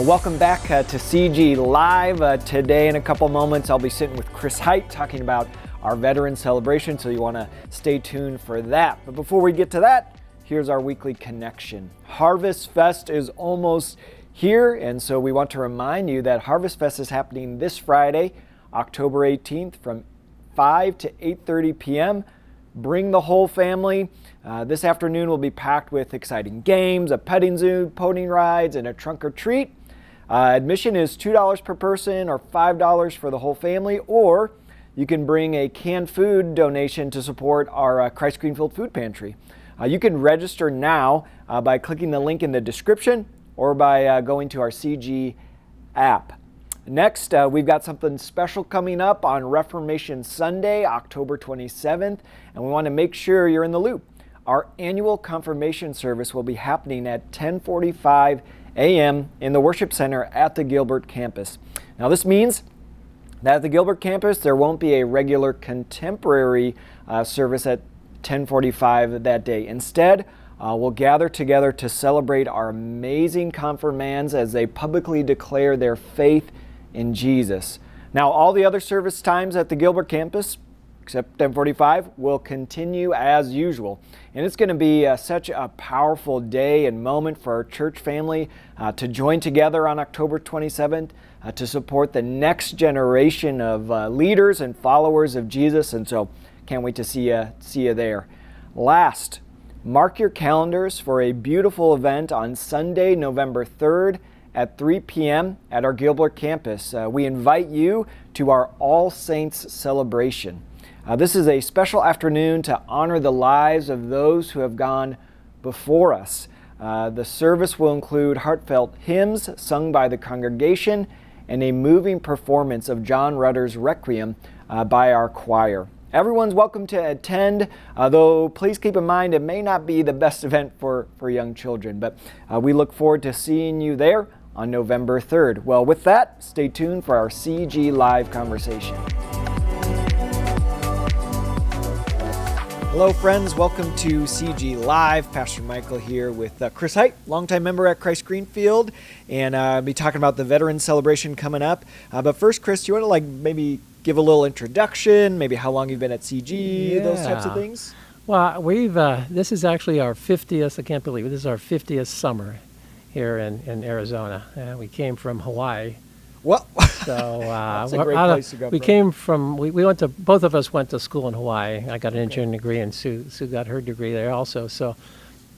Welcome back to CG Live. Today, in a couple moments, I'll be sitting with Chris Height talking about our veteran celebration, so you want to stay tuned for that. But before we get to that, here's our weekly connection. Harvest Fest is almost here, and so we want to remind you that Harvest Fest is happening this Friday, October 18th from 5 to 8:30 p.m. Bring the whole family. This afternoon will be packed with exciting games, a petting zoo, pony rides, and a trunk or treat. Admission is $2 per person or $5 for the whole family, or you can bring a canned food donation to support our Christ Greenfield Food Pantry. You can register now by clicking the link in the description or by going to our CG app. Next, we've got something special coming up on Reformation Sunday, October 27th, and we want to make sure you're in the loop. Our annual confirmation service will be happening at 10:45 a.m. in the Worship Center at the Gilbert campus. Now, this means that at the Gilbert campus, there won't be a regular contemporary service at 10:45 that day. Instead, we'll gather together to celebrate our amazing confirmands as they publicly declare their faith in Jesus. Now, all the other service times at the Gilbert campus, except 10:45, will continue as usual. And it's going to be such a powerful day and moment for our church family to join together on October 27th to support the next generation of leaders and followers of Jesus. And so, can't wait to see you there. Last, mark your calendars for a beautiful event on Sunday, November 3rd at 3 p.m. at our Gilbert campus. We invite you to our All Saints celebration. This is a special afternoon to honor the lives of those who have gone before us. The service will include heartfelt hymns sung by the congregation and a moving performance of John Rutter's Requiem by our choir. Everyone's welcome to attend, though please keep in mind it may not be the best event for young children, but we look forward to seeing you there on November 3rd. Well, with that, stay tuned for our CG Live conversation. Hello, friends. Welcome to CG Live. Pastor Michael here with Chris Height, longtime member at Christ Greenfield, and I'll be talking about the veteran celebration coming up. But first, Chris, do you want to maybe give a little introduction, maybe how long you've been at CG, those types of things? Well, this is actually our 50th, I can't believe it, this is our 50th summer here in Arizona. We came from Hawaii. Well, so that's a great place to go. We went to, both of us went to school in Hawaii. I got an engineering degree, and Sue got her degree there also.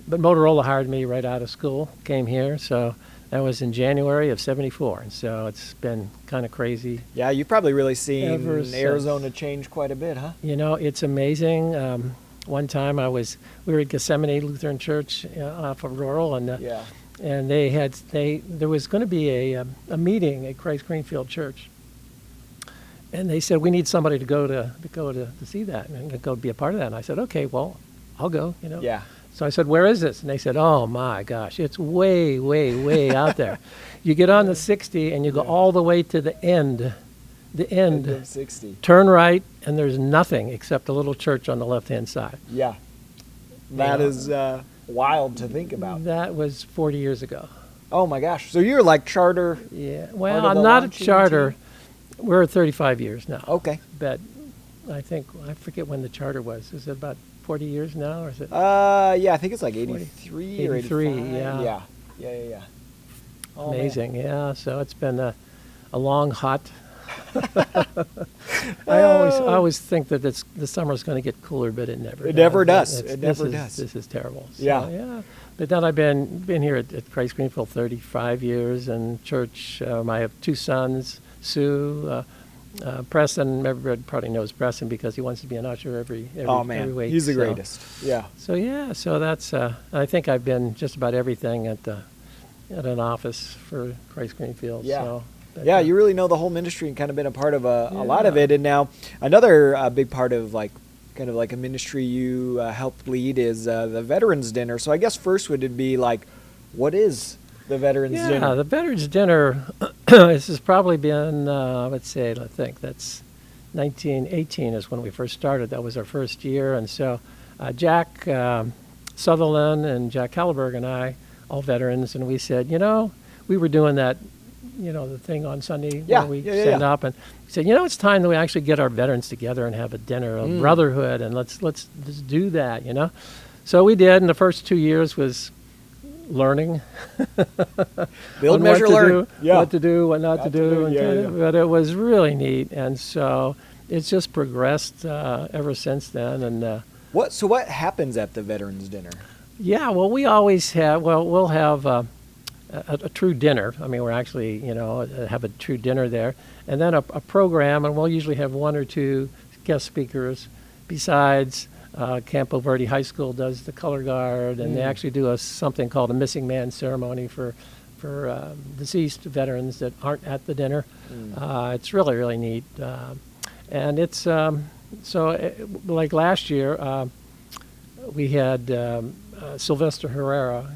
But Motorola hired me right out of school, came here, so that was in January of '74, and so it's been kind of crazy. Yeah, you've probably really seen Arizona change quite a bit, huh? You know, it's amazing. One time we were at Gethsemane Lutheran Church off of Rural, and and there was going to be a meeting at Christ Greenfield Church, and they said we need somebody to go to see that and go be a part of that. And I said, okay, well, I'll go. Yeah. So I said, where is this? And they said, oh my gosh, it's way, way, way out there. You get on the 60 and you go all the way to the end. The end of 60. Turn right, and there's nothing except a little church on the left-hand side. Yeah. That is wild to think about. That was 40 years ago. Oh my gosh. So you're like charter? Yeah. Well, I'm not a charter. Team? We're at 35 years now. Okay. But I forget when the charter was. Is it about 40 years now, or is it? Yeah, I think it's like 83 or 85. Yeah. Oh, amazing. Man. Yeah. So it's been a long, hot. I always think that the summer's going to get cooler, but it never. It never does. It never does. This is terrible. So, yeah. But then I've been here at Christ Greenfield 35 years, and church. I have two sons, Sue, Preston. Everybody probably knows Preston because he wants to be an usher every week. He's the greatest. Yeah. So that's. I think I've been just about everything at an office for Christ Greenfield. Yeah. So, yeah, you really know the whole ministry and kind of been a part of a lot of it. And now another big part of kind of like a ministry you helped lead is the Veterans Dinner. So I guess first would it be what is the Veterans Dinner? Yeah, the Veterans Dinner, this has probably been, I think that's 1918 is when we first started. That was our first year. And so Jack Sutherland and Jack Halleberg and I, all veterans, and we said, we were doing that, the thing on Sunday Yeah, where we yeah, stand yeah. up and we said, it's time that we actually get our veterans together and have a dinner of brotherhood, and let's just do that, So we did, and the first 2 years was learning. Build, on measure, what to learn. do, Yeah. what to do, what not to do, and Yeah, yeah. but it was really neat, and so it's just progressed ever since then, and. So what happens at the Veterans Dinner? Yeah, well, we always have. Well, we'll have a true dinner. I mean, we're actually, have a true dinner there, and then a program, and we'll usually have one or two guest speakers. Besides, Campo Verde High School does the color guard, and they actually do something called a missing man ceremony for deceased veterans that aren't at the dinner. It's really, really neat, and it's like last year. We had Sylvester Herrera,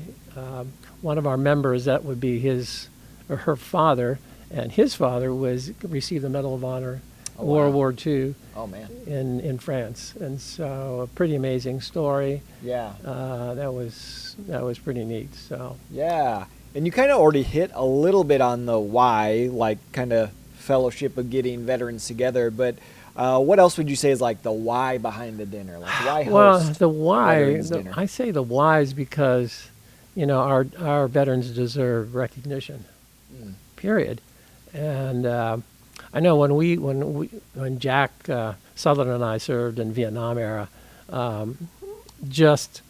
one of our members. That would be his or her father, and his father received the Medal of Honor, World War II. Oh man! In France, and so a pretty amazing story. Yeah. That was pretty neat. So yeah, and you kind of already hit a little bit on the why, like kind of fellowship of getting veterans together, but. What else would you say is like the why behind the dinner? Like why host? Well, the why. Veterans Dinner? I say the why is because, our veterans deserve recognition. Period. And I know when Jack Sutherland and I served in Vietnam era, just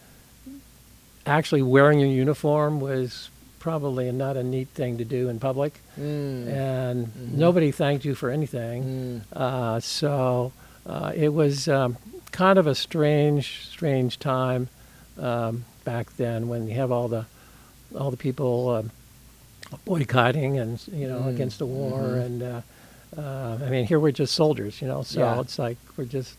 actually wearing your uniform was probably not a neat thing to do in public, and nobody thanked you for anything. So it was kind of a strange time back then when you have all the people boycotting and against the war, and I mean here we're just soldiers, so it's like we're just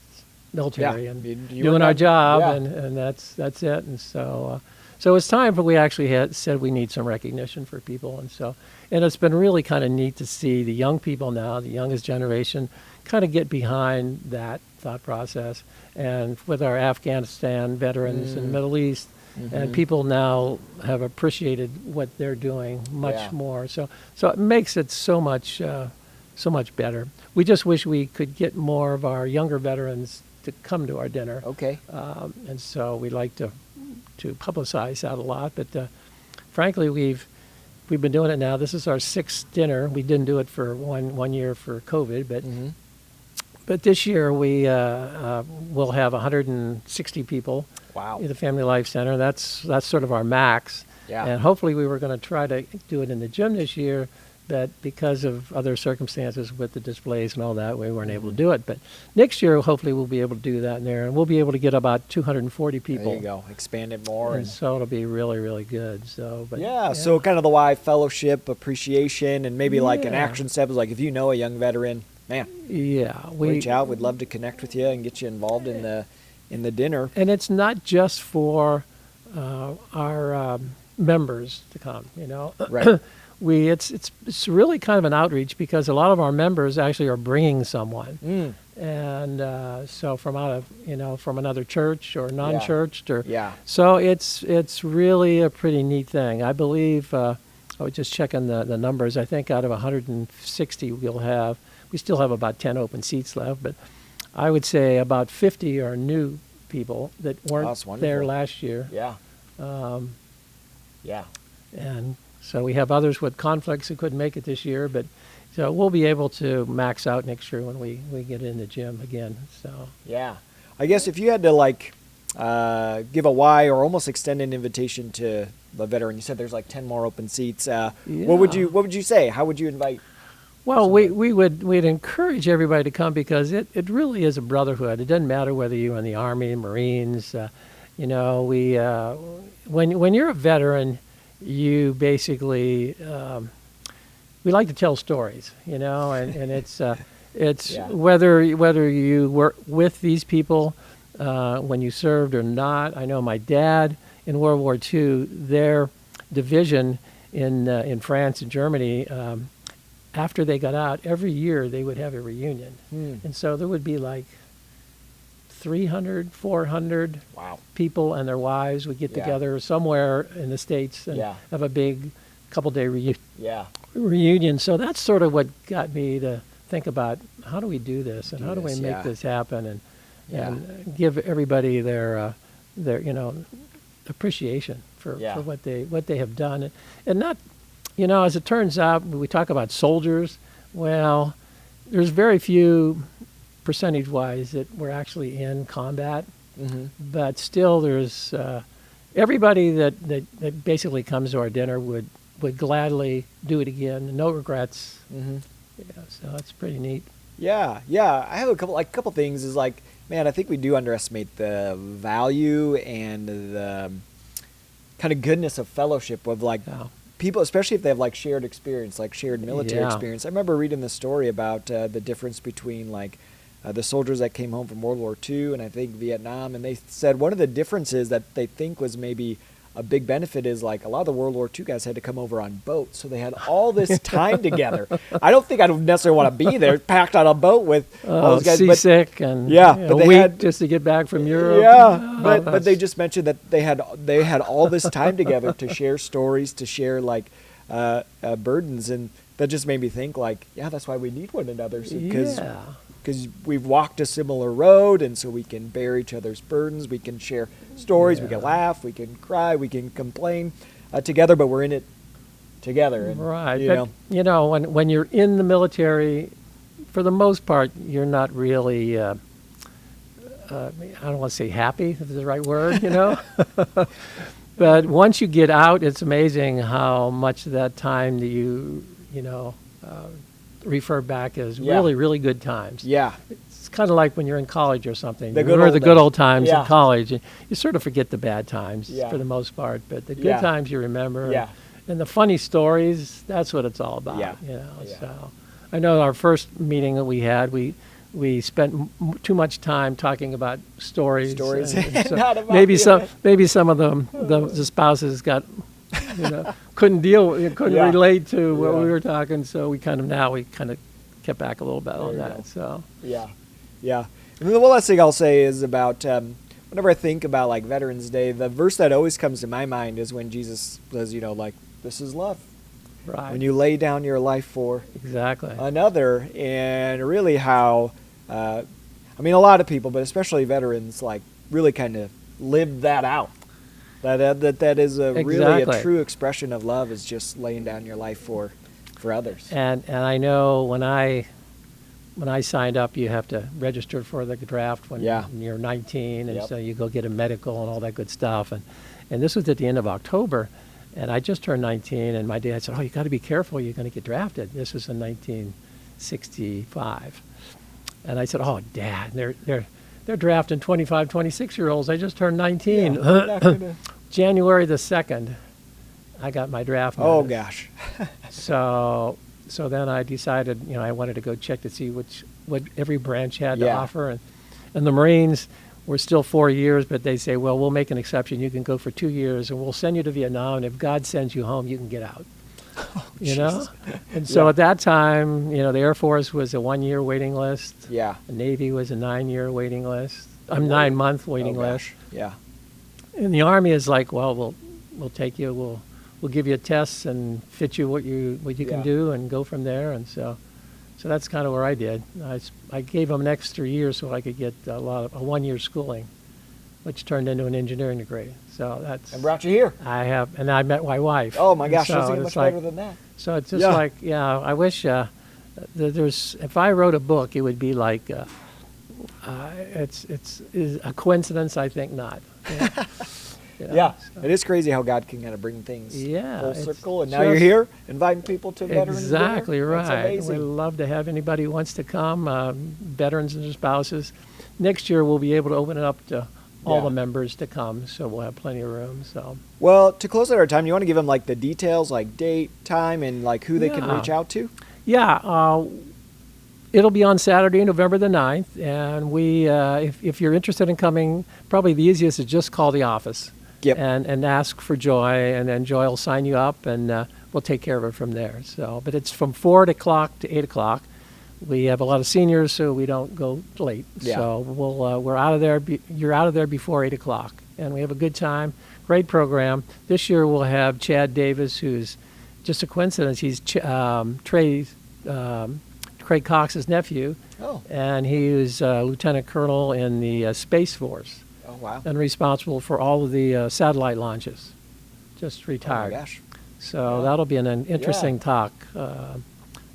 military and doing our job, and that's it, and so. So it's time, but we actually said we need some recognition for people, and it's been really kind of neat to see the young people now, the youngest generation, kind of get behind that thought process, and with our Afghanistan veterans in the Middle East, and people now have appreciated what they're doing much more. So it makes it so much better. We just wish we could get more of our younger veterans to come to our dinner. Okay. And so we like to publicize that a lot, but frankly, we've been doing it now. This is our 6th dinner. We didn't do it for one year for COVID, but this year we will have 160 people. Wow. At the Family Life Center. That's sort of our max. Yeah. And hopefully we were going to try to do it in the gym this year, but because of other circumstances with the displays and all that, we weren't able to do it. But next year, hopefully, we'll be able to do that in there, and we'll be able to get about 240 people. There you go. Expand it more. And so it'll be really, really good. So, but so kind of the why, fellowship, appreciation, and maybe like an action step is like if you know a young veteran, man, reach out. We'd love to connect with you and get you involved in the dinner. And it's not just for our members to come, Right. It's really kind of an outreach because a lot of our members actually are bringing someone, and so from from another church or non-churched so it's really a pretty neat thing. I believe I was just checking the numbers. I think out of 160 we still have about 10 open seats left, but I would say about 50 are new people that weren't there last year. And so we have others with conflicts who couldn't make it this year, but so we'll be able to max out next year when we get in the gym again. So I guess if you had to give a why or almost extend an invitation to the veteran, you said there's like 10 more open seats. What would you say? How would you invite? Well, we'd encourage everybody to come because it really is a brotherhood. It doesn't matter whether you're in the Army, Marines. When you're a veteran, you basically we like to tell stories, and it's whether you work with these people when you served or not. I know my dad in World War II, their division in France and Germany. After they got out, every year they would have a reunion. And so there would be like 300, 400 people and their wives would get together somewhere in the States and have a big couple-day Yeah. reunion. So that's sort of what got me to think about how do we do this and how do we make yeah. this happen and Yeah. and give everybody their appreciation for what they have done, and not, as it turns out, we talk about soldiers. Well, there's very few percentage-wise that were actually in combat, but still there's everybody that basically comes to our dinner would gladly do it again, no regrets. Yeah, so that's pretty neat. Yeah. I have a couple things. Is like, man, I think we do underestimate the value and the kind of goodness of fellowship of like people, especially if they have like shared experience, like shared military experience. I remember reading the story about the difference between like the soldiers that came home from World War II and I think Vietnam, and they said one of the differences that they think was maybe a big benefit is like a lot of the World War II guys had to come over on boats, so they had all this time together. I don't think I would necessarily want to be there, packed on a boat with all those guys. Seasick and but they had just to get back from Europe. Yeah, but they just mentioned that they had all this time together to share stories, to share like burdens, and that just made me think like, that's why we need one another, because we've walked a similar road, and so we can bear each other's burdens. We can share stories. We can laugh. We can cry. We can complain together. But we're in it together. And, right. When you're in the military, for the most part, you're not really. I don't want to say happy, if it's the right word. But once you get out, it's amazing how much of that time that you refer back as really, really good times. Yeah. It's kind of like when you're in college or something. The good old times in college. And you sort of forget the bad times for the most part, but the good times you remember. Yeah. And the funny stories, that's what it's all about. So I know our first meeting that we had, we spent too much time talking about stories. And so Not about maybe some of the spouses got couldn't relate to what we were talking, so we kind of kept back a little bit on that. So yeah. And then the one last thing I'll say is about whenever I think about like Veterans Day, the verse that always comes to my mind is when Jesus says, like, this is love. Right. When you lay down your life for another, and really how a lot of people, but especially veterans, like really kind of live that out. That is really a true expression of love, is just laying down your life for others. And I know when I signed up, you have to register for the draft when you're 19, and so you go get a medical and all that good stuff. And this was at the end of October, and I just turned 19, and my dad said, "Oh, you got to be careful, you're going to get drafted." This was in 1965, and I said, "Oh, Dad, they're drafting 25, 26-year-olds. I just turned 19. January the 2nd, I got my draft notice. Oh, gosh. So then I decided, I wanted to go check to see what every branch had to offer. And the Marines were still 4 years, but they say, well, we'll make an exception. You can go for 2 years, and we'll send you to Vietnam. And if God sends you home, you can get out. And so at that time, the Air Force was a 1-year waiting list. Yeah. The Navy was a 9-year waiting list. 9-month waiting list. Yeah. And the Army is like, well, we'll take you. We'll give you tests and fit you what you can do and go from there. And so that's kind of where I did. I gave them an extra year so I could get a 1-year schooling, which turned into an engineering degree. So that's. And brought you here. I have, and I met my wife. Oh my gosh, that's even much better than that. So it's just I wish if I wrote a book, it would be like, it's a coincidence. I think not. So. It is crazy how God can kind of bring things full circle, and now you're here inviting people to Veterans Day. Exactly right. That's amazing. We'd love to have anybody who wants to come, veterans and their spouses. Next year we'll be able to open it up to all the members to come, so we'll have plenty of room. So, well, to close out our time, you want to give them like the details, like date, time, and like who they can reach out to? Yeah, it'll be on Saturday, November the 9th, and we, if you're interested in coming, probably the easiest is just call the office and ask for Joy, and then Joy will sign you up, and we'll take care of it from there. So, but it's from 4 o'clock to 8 o'clock. We have a lot of seniors, so we don't go late. Yeah. So we're out of there. You're out of there before 8 o'clock, and we have a good time. Great program. This year we'll have Chad Davis, who's just a coincidence. He's Craig Cox's nephew, and he was lieutenant colonel in the Space Force. Oh, wow. And responsible for all of the satellite launches. Just retired. Oh, my gosh. So that'll be an interesting talk.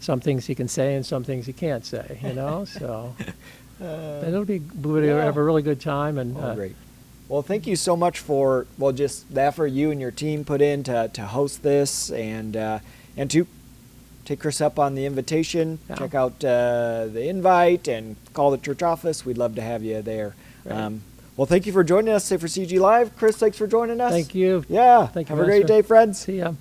Some things he can say and some things he can't say, you know. So but we'll have a really good time. And great. Well, thank you so much for just the effort you and your team put in to host this and to take Chris up on the invitation. Yeah. Check out the invite and call the church office. We'd love to have you there. Right. Well, thank you for joining us today for CG Live. Chris, thanks for joining us. Thank you. Yeah. Thank you. Have a great day, friends. See ya.